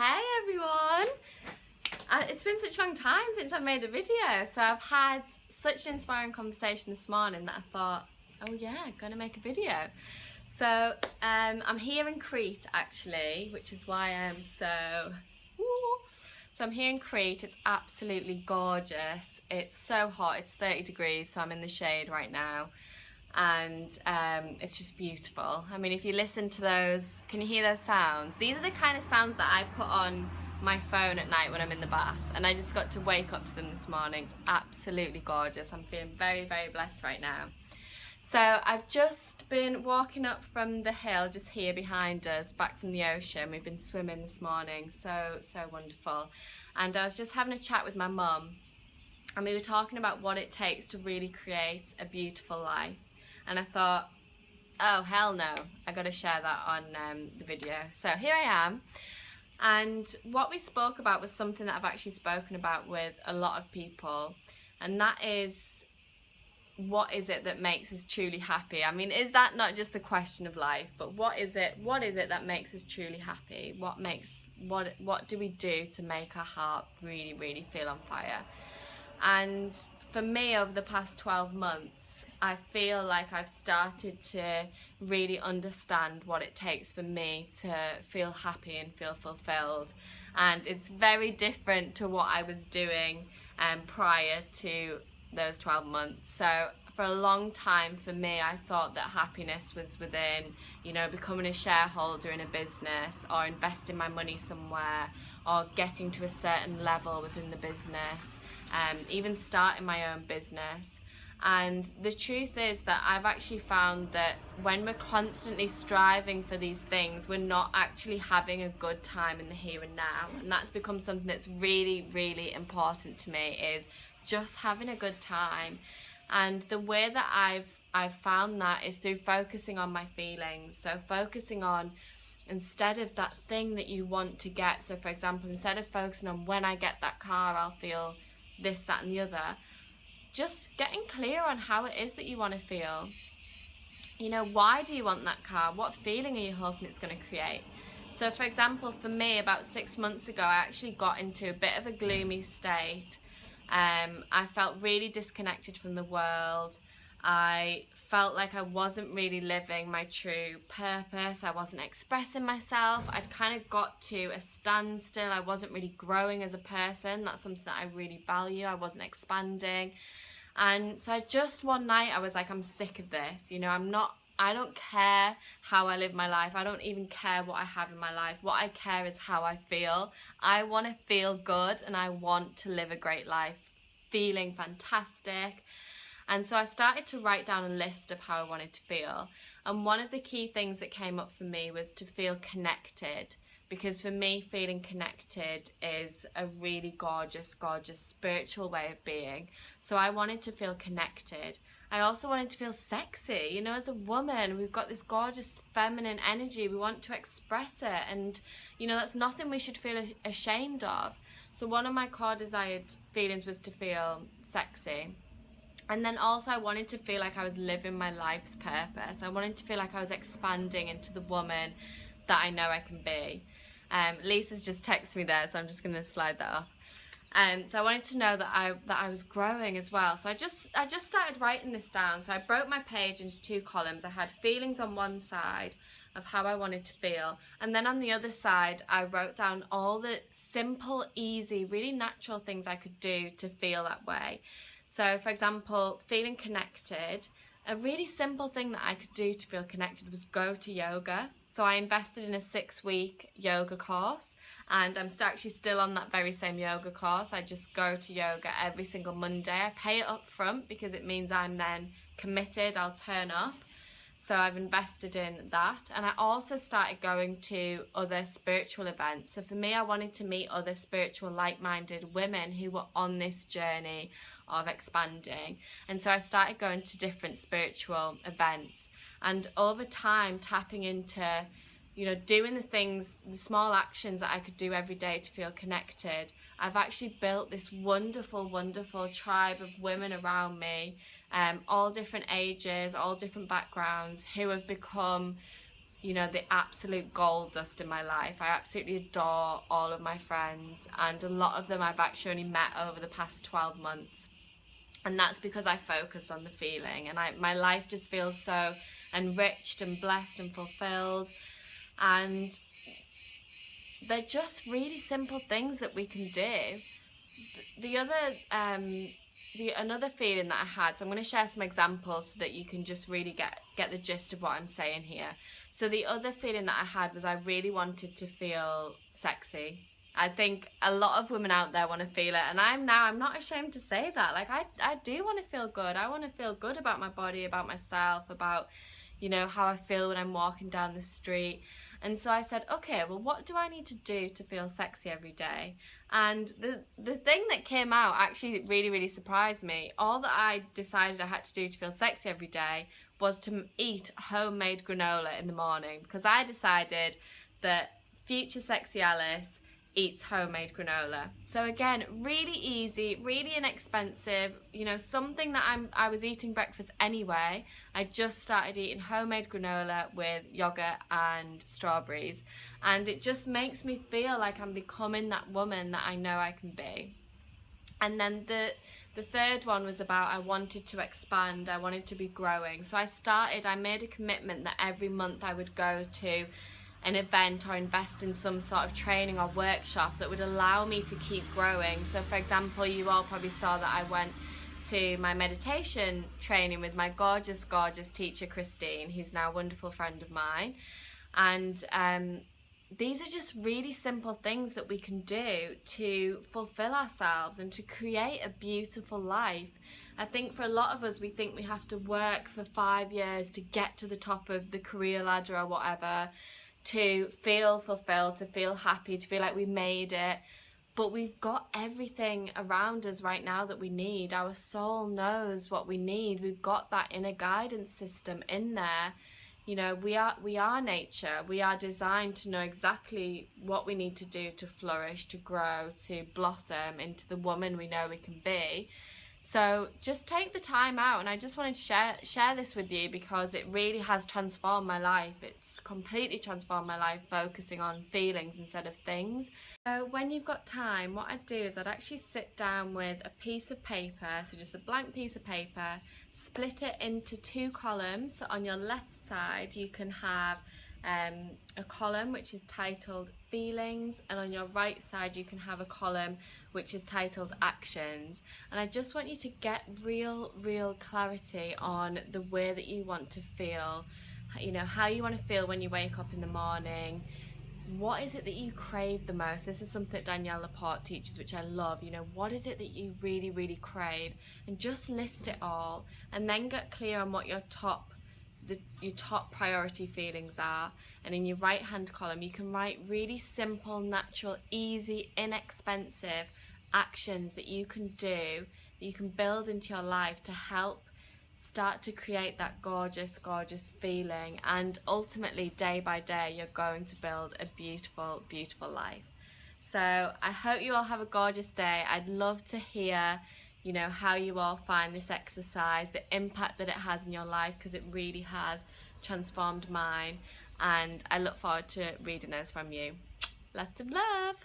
Hey everyone! It's been such a long time since I've made a video, so I've had such an inspiring conversation this morning that I thought, oh yeah, I'm gonna make a video. So I'm here in Crete actually, which is why I'm so I'm here in Crete. It's absolutely gorgeous. It's so hot, it's 30 degrees, so I'm in the shade right now. And it's just beautiful. I mean, if you listen to those, can you hear those sounds? These are the kind of sounds that I put on my phone at night when I'm in the bath, and I just got to wake up to them this morning. It's absolutely gorgeous. I'm feeling very, very blessed right now. So I've just been walking up from the hill just here behind us, back from the ocean. We've been swimming this morning, so wonderful. And I was just having a chat with my mum, and we were talking about what it takes to really create a beautiful life. And I thought, oh hell no, I got to share that on the video. So here I am, and what we spoke about was something that I've actually spoken about with a lot of people, and that is, what is it that makes us truly happy? I mean, is that not just the question of life, but what is it that makes us truly happy? What do we do to make our heart really, really feel on fire? And for me, over the past 12 months, I feel like I've started to really understand what it takes for me to feel happy and feel fulfilled. And it's very different to what I was doing prior to those 12 months. So for a long time for me, I thought that happiness was within, you know, becoming a shareholder in a business, or investing my money somewhere, or getting to a certain level within the business, even starting my own business. And the truth is that I've actually found that when we're constantly striving for these things, we're not actually having a good time in the here and now. And that's become something that's really, really important to me, is just having a good time. And the way that I've found that is through focusing on my feelings. So focusing on, instead of that thing that you want to get, so for example, instead of focusing on when I get that car I'll feel this, that and the other, just getting clear on how it is that you want to feel. You know, why do you want that car? What feeling are you hoping it's going to create? So for example, for me, about 6 months ago, I actually got into a bit of a gloomy state. I felt really disconnected from the world. I felt like I wasn't really living my true purpose. I wasn't expressing myself. I'd kind of got to a standstill. I wasn't really growing as a person. That's something that I really value. I wasn't expanding. And so just one night I was like, I'm sick of this. You know, I don't care how I live my life. I don't even care what I have in my life. What I care is how I feel. I want to feel good, and I want to live a great life, feeling fantastic. And so I started to write down a list of how I wanted to feel. And one of the key things that came up for me was to feel connected. Because for me, feeling connected is a really gorgeous, gorgeous spiritual way of being. So I wanted to feel connected. I also wanted to feel sexy. You know, as a woman, we've got this gorgeous feminine energy. We want to express it. And, you know, that's nothing we should feel ashamed of. So one of my core desired feelings was to feel sexy. And then also I wanted to feel like I was living my life's purpose. I wanted to feel like I was expanding into the woman that I know I can be. Lisa's just texted me there, so I'm just going to slide that off. So I wanted to know that I was growing as well. So I just started writing this down. So I broke my page into 2 columns. I had feelings on one side of how I wanted to feel, and then on the other side I wrote down all the simple, easy, really natural things I could do to feel that way. So for example, feeling connected, a really simple thing that I could do to feel connected was go to yoga. So I invested in a 6-week yoga course, and I'm actually still on that very same yoga course. I just go to yoga every single Monday. I pay it up front because it means I'm then committed, I'll turn up. So I've invested in that. And I also started going to other spiritual events. So for me, I wanted to meet other spiritual like-minded women who were on this journey of expanding. And so I started going to different spiritual events. And over time, tapping into, you know, doing the things, the small actions that I could do every day to feel connected, I've actually built this wonderful, wonderful tribe of women around me, all different ages, all different backgrounds, who have become you know, the absolute gold dust in my life. I absolutely adore all of my friends, and a lot of them I've actually only met over the past 12 months. And that's because I focused on the feeling, and my life just feels so enriched and blessed and fulfilled. And they're just really simple things that we can do. Another feeling that I had, so I'm going to share some examples so that you can just really get the gist of what I'm saying here. So the other feeling that I had was I really wanted to feel sexy. I think a lot of women out there want to feel it, and I'm not ashamed to say that. Like, I do want to feel good. I want to feel good about my body, about myself, about, you know, how I feel when I'm walking down the street. And so I said, okay, well, what do I need to do to feel sexy every day? And the thing that came out actually really, really surprised me. All that I decided I had to do to feel sexy every day was to eat homemade granola in the morning, because I decided that future sexy Alice eats homemade granola. So again, really easy, really inexpensive, you know, something that I was eating breakfast anyway. I just started eating homemade granola with yogurt and strawberries, and it just makes me feel like I'm becoming that woman that I know I can be. And then the third one was about I wanted to expand, I wanted to be growing. So I made a commitment that every month I would go to an event or invest in some sort of training or workshop that would allow me to keep growing. So for example, you all probably saw that I went to my meditation training with my gorgeous teacher Christine, who's now a wonderful friend of mine. And these are just really simple things that we can do to fulfill ourselves and to create a beautiful life. I think for a lot of us, we think we have to work for 5 years to get to the top of the career ladder or whatever, to feel fulfilled, to feel happy, to feel like we made it. But we've got everything around us right now that we need. Our soul knows what we need. We've got that inner guidance system in there. You know, we are nature. We are designed to know exactly what we need to do to flourish, to grow, to blossom into the woman we know we can be. So just take the time out, and I just wanted to share this with you because it really has transformed my life. It's completely transformed my life, focusing on feelings instead of things. So when you've got time, what I'd do is I'd actually sit down with a piece of paper, so just a blank piece of paper, split it into 2 columns. So on your left side you can have a column which is titled feelings, and on your right side you can have a column which is titled actions. And I just want you to get real clarity on the way that you want to feel, you know, how you want to feel when you wake up in the morning. What is it that you crave the most? This is something that Danielle Laporte teaches, which I love. You know, what is it that you really crave? And just list it all, and then get clear on what your top priority feelings are. And in your right hand column you can write really simple, natural, easy, inexpensive actions that you can do, that you can build into your life to help start to create that gorgeous feeling. And ultimately, day by day, you're going to build a beautiful life. So I hope you all have a gorgeous day. I'd love to hear, you know, how you all find this exercise, the impact that it has in your life, because it really has transformed mine. And I look forward to reading those from you. Lots of love.